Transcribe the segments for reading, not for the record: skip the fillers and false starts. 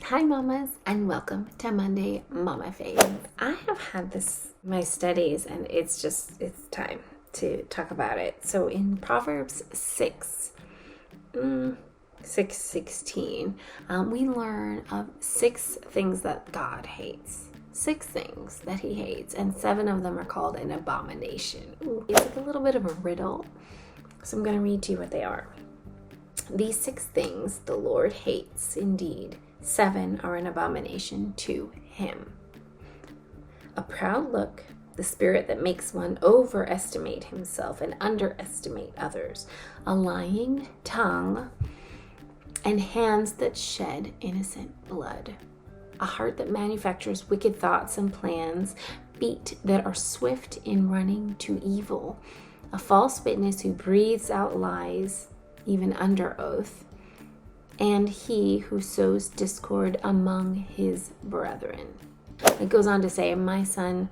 Hi mamas, and welcome to Monday Mama Phase. I have had my studies, and it's time to talk about it. So in Proverbs 6:16, we learn of 6 things that God hates. 6 things that he hates, and 7 of them are called an abomination. It's like a little bit of a riddle, so I'm going to read to you what they are. These 6 things the Lord hates indeed. 7 are an abomination to him. A proud look, the spirit that makes one overestimate himself and underestimate others. A lying tongue, and hands that shed innocent blood. A heart that manufactures wicked thoughts and plans, feet that are swift in running to evil. A false witness who breathes out lies, even under oath. And he who sows discord among his brethren. It goes on to say, my son,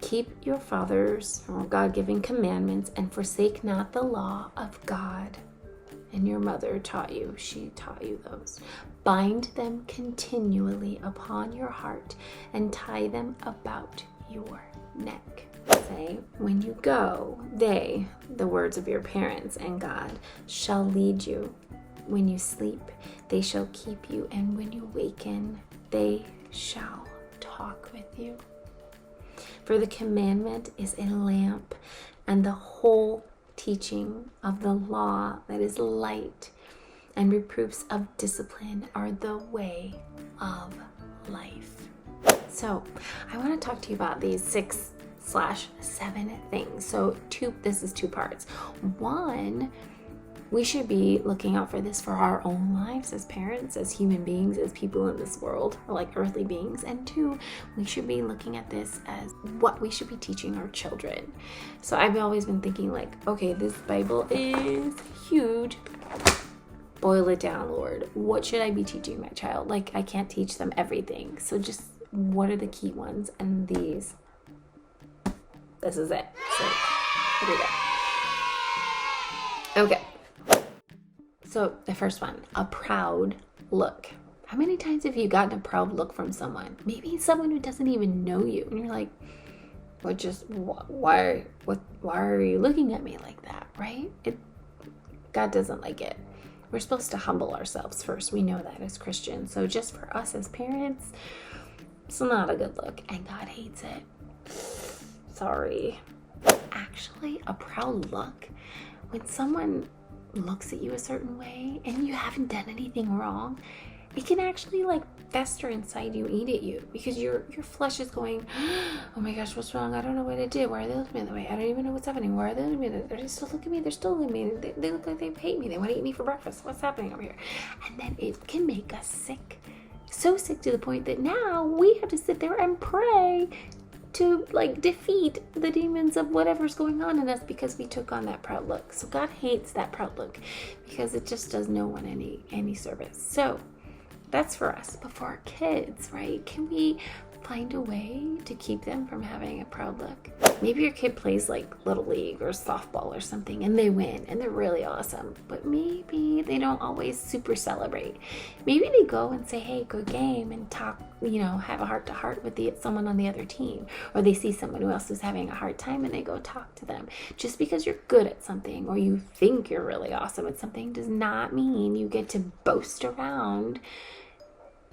keep your father's or God-given commandments and forsake not the law of God. And your mother she taught you those. Bind them continually upon your heart and tie them about your neck. Say, when you go, they, the words of your parents and God, shall lead you. When you sleep, they shall keep you, and when you waken, they shall talk with you. For the commandment is a lamp, and the whole teaching of the law that is light, and reproofs of discipline are the way of life. So, I want to talk to you about these 6/7 things. So, this is 2 parts. 1, we should be looking out for this for our own lives as parents, as human beings, as people in this world, like earthly beings. And 2, we should be looking at this as what we should be teaching our children. So I've always been thinking like, okay, this Bible is huge. Boil it down, Lord. What should I be teaching my child? Like, I can't teach them everything. So just what are the key ones? And this is it. So here we go. Okay. So the first one, a proud look. How many times have you gotten a proud look from someone? Maybe someone who doesn't even know you, and you're like, why are you looking at me like that, right? God doesn't like it. We're supposed to humble ourselves first. We know that as Christians. So just for us as parents, it's not a good look, and God hates it. Sorry. Actually, a proud look, when someone looks at you a certain way and you haven't done anything wrong, it can actually like fester inside you, eat at you, because your flesh is going, oh my gosh, what's wrong? I don't know what I did. Why are they looking at me that way? I don't even know what's happening. Why are they looking at me? They're still looking at me. They're still looking at me. They look like they hate me. They want to eat me for breakfast. What's happening over here? And then it can make us sick. So sick to the point that now we have to sit there and pray to like defeat the demons of whatever's going on in us because we took on that proud look. So God hates that proud look because it just does no one any service. So that's for us. But for our kids, right? Can we find a way to keep them from having a proud look? Maybe your kid plays like Little League or softball or something and they win and they're really awesome, but maybe they don't always super celebrate. Maybe they go and say, hey, good game, and talk, have a heart-to-heart with someone on the other team, or they see someone who else is having a hard time and they go talk to them. Just because you're good at something or you think you're really awesome at something does not mean you get to boast around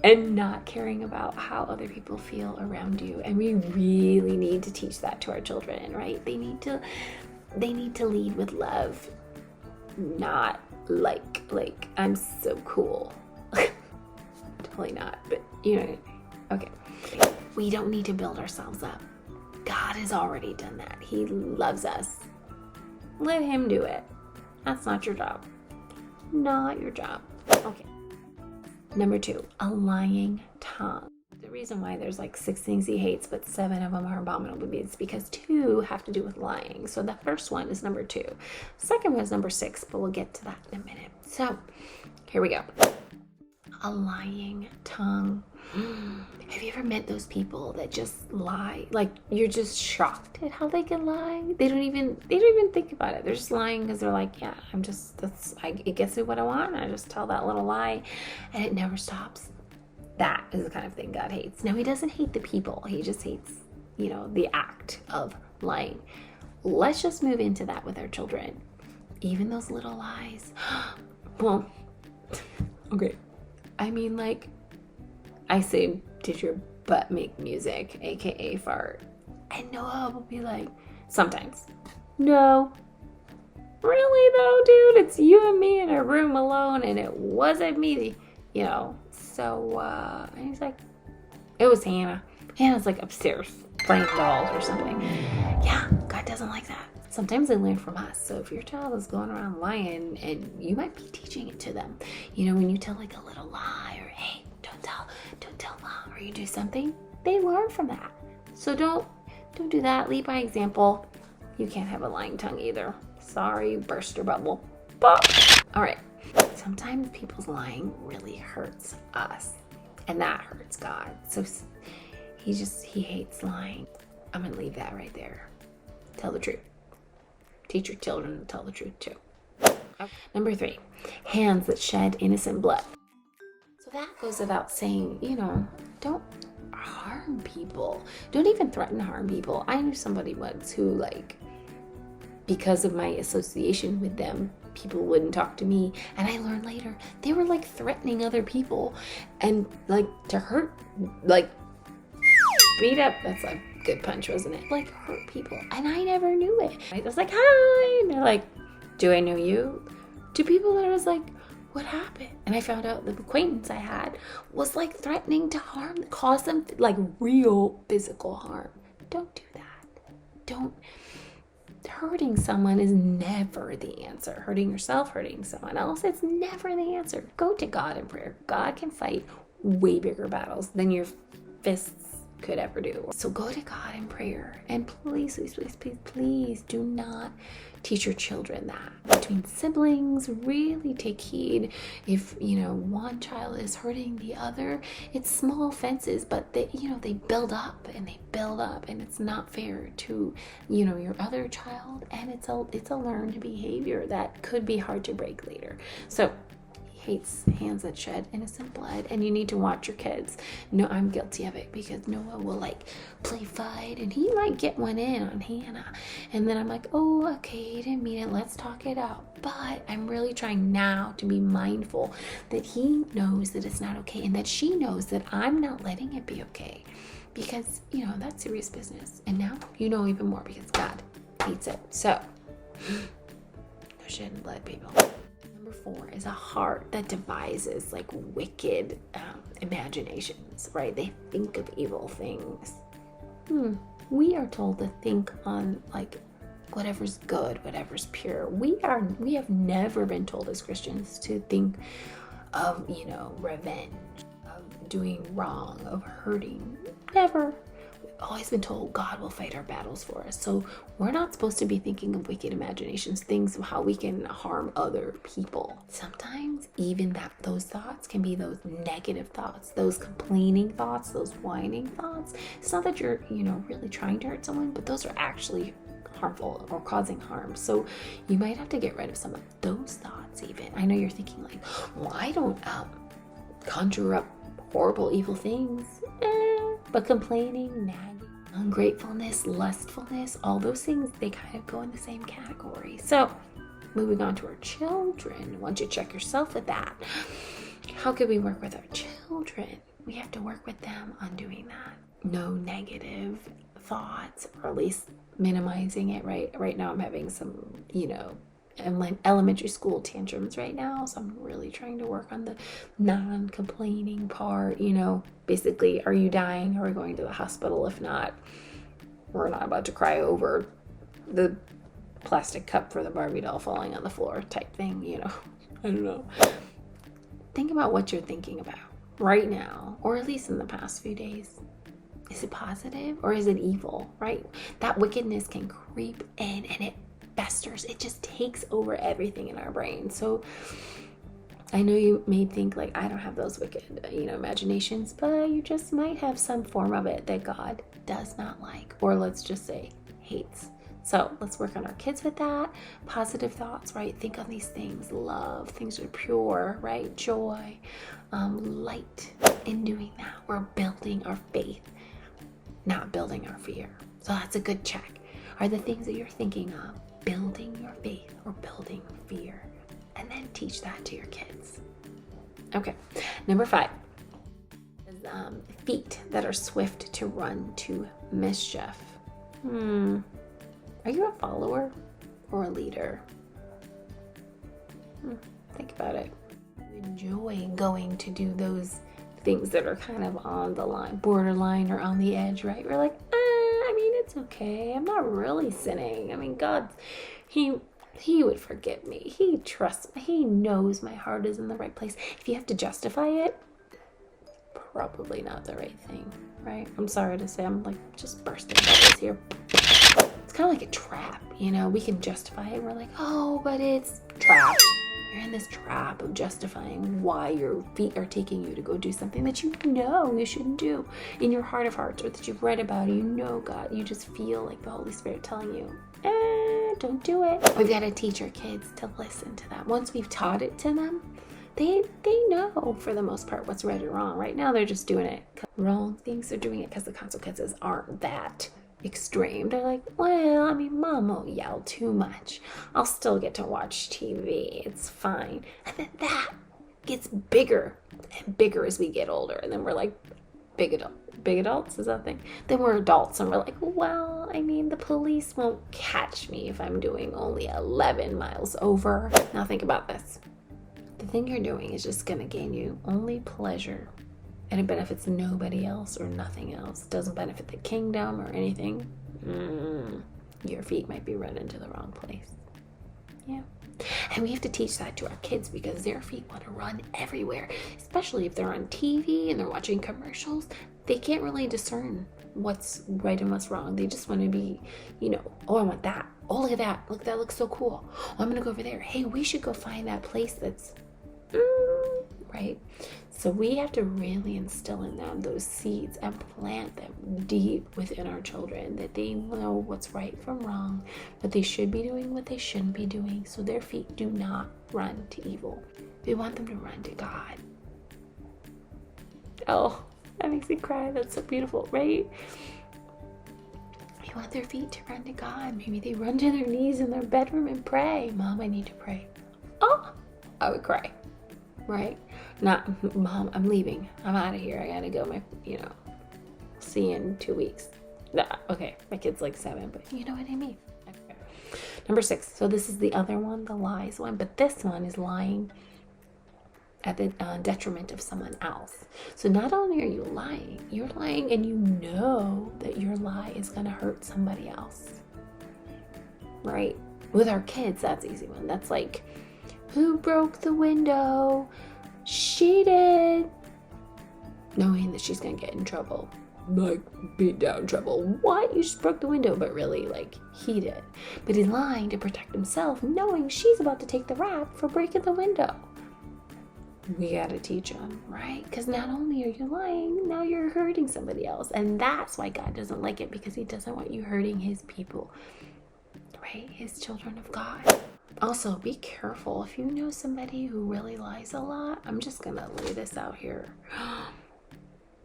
and not caring about how other people feel around you. And we really need to teach that to our children, right? They need to lead with love, not like I'm so cool. Totally not, but you know what I mean. Okay. We don't need to build ourselves up. God has already done that. He loves us. Let him do it. That's not your job. Not your job. Okay. Number 2, a lying tongue. The reason why there's like 6 things he hates, but 7 of them are abominable, is because 2 have to do with lying. So the first one is number 2. Second one is number 6, but we'll get to that in a minute. So here we go. A lying tongue. Have you ever met those people that just lie? Like, you're just shocked at how they can lie. They don't even think about it. They're just lying because they're like, yeah, it gets me what I want. I just tell that little lie and it never stops. That is the kind of thing God hates. Now, he doesn't hate the people. He just hates, the act of lying. Let's just move into that with our children. Even those little lies. Well, okay. I mean, like, I say, did your butt make music, aka fart? And Noah will be like, sometimes. No. Really though, dude? It's you and me in a room alone and it wasn't me, So, and he's like, it was Hannah. Hannah's like upstairs playing dolls or something. Yeah, God doesn't like that. Sometimes they learn from us. So if your child is going around lying, and you might be teaching it to them, when you tell like a little lie, or hey, don't tell mom, or you do something, they learn from that. So don't do that. Lead by example. You can't have a lying tongue either. Sorry, you burst your bubble. Pop. All right. Sometimes people's lying really hurts us, and that hurts God. So he hates lying. I'm gonna leave that right there. Tell the truth. Teach your children to tell the truth too. Okay. Number 3, hands that shed innocent blood. So that goes without saying, don't harm people. Don't even threaten to harm people. I knew somebody once who, because of my association with them, people wouldn't talk to me. And I learned later, they were threatening other people and to hurt, beat up. That's a good punch, wasn't it? Hurt people. And I never knew it. I was like, hi. And they're like, do I know you? To people that I was like, what happened? And I found out the acquaintance I had was threatening to cause them real physical harm. Don't do that. Hurting someone is never the answer. Hurting yourself, hurting someone else, it's never the answer. Go to God in prayer. God can fight way bigger battles than your fists could ever do. So go to God in prayer, and please do not teach your children that. Between siblings, really take heed. If one child is hurting the other, it's small offenses, but they build up, and it's not fair to your other child, and it's a learned behavior that could be hard to break later. So hates hands that shed innocent blood, and you need to watch your kids. No, I'm guilty of it, because Noah will play fight, and he might get one in on Hannah, and then I'm like, oh, okay, he didn't mean it, let's talk it out. But I'm really trying now to be mindful that he knows that it's not okay, and that she knows that I'm not letting it be okay, because that's serious business. And now even more, because God hates it. So no shedding blood, people. Number 4 is a heart that devises wicked imaginations, right? They think of evil things. We are told to think on whatever's good, whatever's pure. We have never been told as Christians to think of, revenge, of doing wrong, of hurting. Never. We've always been told God will fight our battles for us. So we're not supposed to be thinking of wicked imaginations, things of how we can harm other people. Sometimes even those thoughts can be those negative thoughts, those complaining thoughts, those whining thoughts. It's not that you're, really trying to hurt someone, but those are actually harmful or causing harm. So you might have to get rid of some of those thoughts even. I know you're thinking well, I don't conjure up horrible, evil things. But complaining, nagging, ungratefulness, lustfulness, all those things, they kind of go in the same category. So moving on to our children, once you check yourself with that, how can we work with our children? We have to work with them on doing that. No negative thoughts, or at least minimizing it, right? Right now I'm having some, elementary school tantrums right now, so I'm really trying to work on the non-complaining part. Basically, are you dying? Are we going to the hospital? If not, we're not about to cry over the plastic cup for the Barbie doll falling on the floor type thing. I don't know. Think about what you're thinking about right now, or at least in the past few days. Is it positive or is it evil, right? That wickedness can creep in, and it festers. It just takes over everything in our brain. So I know you may think I don't have those wicked, imaginations, but you just might have some form of it that God does not like, or let's just say hates. So let's work on our kids with that. Positive thoughts, right? Think on these things. Love, things that are pure, right? Joy, light. In doing that, we're building our faith, not building our fear. So that's a good check. Are the things that you're thinking of building your faith or building fear? And then teach that to your kids. Okay, number 5 is feet that are swift to run to mischief. Are you a follower or a leader? Think about it. You enjoy going to do those things that are kind of on the line, borderline or on the edge, right? We're like, it's okay. I'm not really sinning. I mean, God, He would forgive me. He trusts me. He knows my heart is in the right place. If you have to justify it, probably not the right thing, right? I'm sorry to say, I'm like just bursting bubbles here. It's kind of like a trap, we can justify it. We're like, oh, but it's trapped. You're in this trap of justifying why your feet are taking you to go do something that you shouldn't do in your heart of hearts, or that you've read about, God, you just feel like the Holy Spirit telling you, don't do it. We've got to teach our kids to listen to that. Once we've taught it to them, they know for the most part what's right or wrong. Right now they're just doing it wrong things. They're doing it because the consequences aren't that extreme. They're like, well, Mom won't yell too much. I'll still get to watch TV. It's fine. And then that gets bigger and bigger as we get older. And then we're like, big adults, is that a thing? Then we're adults and we're like, well, the police won't catch me if I'm doing only 11 miles over. Now think about this. The thing you're doing is just going to gain you only pleasure, and it benefits nobody else or nothing else. It doesn't benefit the kingdom or anything. Your feet might be running to the wrong place. Yeah. And we have to teach that to our kids, because their feet want to run everywhere, especially if they're on TV and they're watching commercials. They can't really discern what's right and what's wrong. They just want to be, oh, I want that. Oh, look at that. Look, that looks so cool. Oh, I'm going to go over there. Hey, we should go find that place that's, right? So we have to really instill in them those seeds and plant them deep within our children, that they know what's right from wrong, what they should be doing, what they shouldn't be doing, so their feet do not run to evil. We want them to run to God. Oh, that makes me cry. That's so beautiful, right? We want their feet to run to God. Maybe they run to their knees in their bedroom and pray. Mom, I need to pray. Oh, I would cry, right? Not, Mom, I'm leaving. I'm out of here. I gotta go. See you in 2 weeks. Nah, okay, my kid's like 7, but you know what I mean. Okay. Number 6. So this is the other one, the lies one, but this one is lying at the detriment of someone else. So not only are you lying, you're lying and you know that your lie is gonna hurt somebody else, right? With our kids, that's an easy one. That's like, who broke the window? She did. Knowing that she's gonna get in trouble, like beat down trouble. What? You just broke the window, but really, like, he did. But he's lying to protect himself, knowing she's about to take the rap for breaking the window. We gotta teach him, right? Because not only are you lying, now you're hurting somebody else, and that's why God doesn't like it, because He doesn't want you hurting His people, right? His children of God. Also, be careful. If you know somebody who really lies a lot, I'm just gonna lay this out here.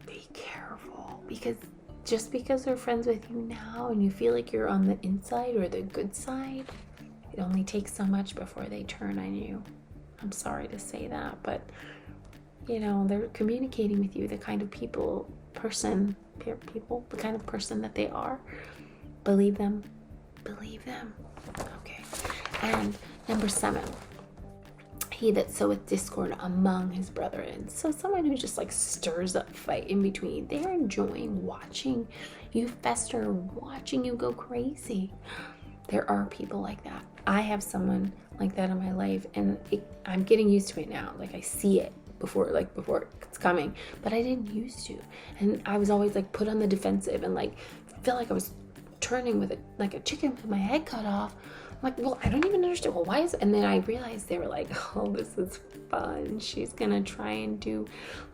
Be careful, because just because they're friends with you now and you feel like you're on the inside or the good side, it only takes so much before they turn on you. I'm sorry to say that, but they're communicating with you the kind of people, the kind of person that they are. Believe them. Okay. And number 7, he that soweth discord among his brethren. So someone who just like stirs up fight in between. They're enjoying watching you fester, watching you go crazy. There are people like that. I have someone like that in my life, and I'm getting used to it now. Like, I see it before it's coming, but I didn't used to. And I was always like put on the defensive and like feel like I was turning with like a chicken with my head cut off. I'm like, well, I don't even understand. Well, why is it? And then I realized they were like, oh, this is fun. She's gonna try and do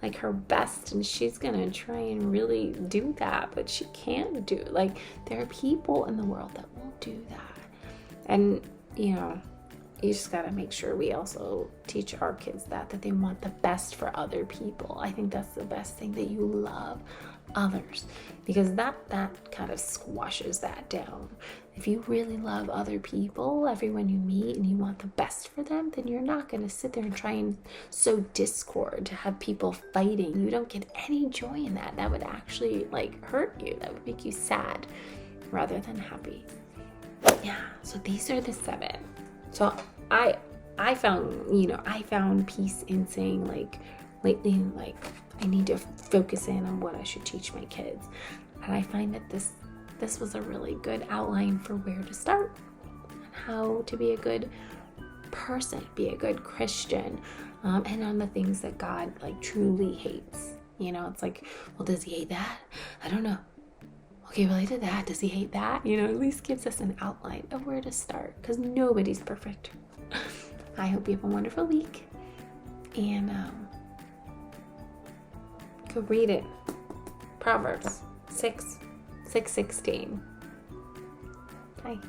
like her best, and she's gonna try and really do that, but she can't do. Like, there are people in the world that will do that. And, you just got to make sure we also teach our kids that they want the best for other people. I think that's the best thing, that you love others, because that kind of squashes that down. If you really love other people, everyone you meet, and you want the best for them, then you're not going to sit there and try and sow discord to have people fighting. You don't get any joy in that. That would actually hurt you. That would make you sad rather than happy. Yeah, so these are the 7. So I found peace in saying, lately, I need to focus in on what I should teach my kids. And I find that this was a really good outline for where to start and how to be a good person, be a good Christian, and on the things that God truly hates. It's well, does he hate that? I don't know. Okay, related to that, does he hate that? At least gives us an outline of where to start, because nobody's perfect. I hope you have a wonderful week, and go read it. Proverbs 6:16. Bye.